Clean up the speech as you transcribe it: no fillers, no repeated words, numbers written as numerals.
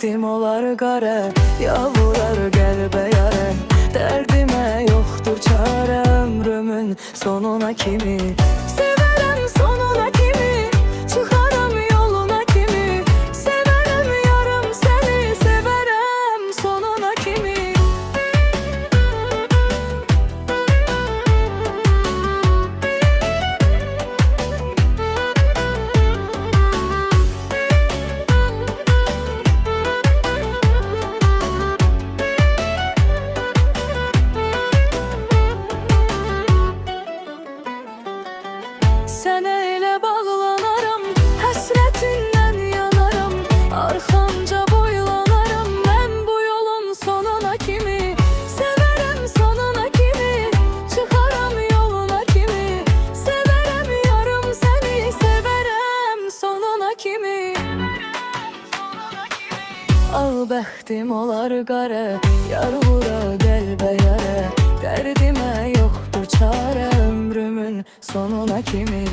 bəxtim olar qara, yağmurar qəlbə yara. Dərdimə yoxdur çarə, ömrümün sonuna kimi. Sevərəm sonuna kimi, çıxaram yoluna kimi. Sevərəm yarım səni, sevərəm sonuna kimi. Sənə elə bağlanaram, həsrətindən yanaram. Arxamca boylanaram, mən bu yolun sonuna kimi. Sevərəm sonuna kimi, çıxaram yoluna kimi. Sevərəm yarım səni, sevərəm sonuna kimi. Al bəxtim olar qara, yar vura qəlbə yara. Dərdimə yoxdur çarə, ömrümün sonuna kimi.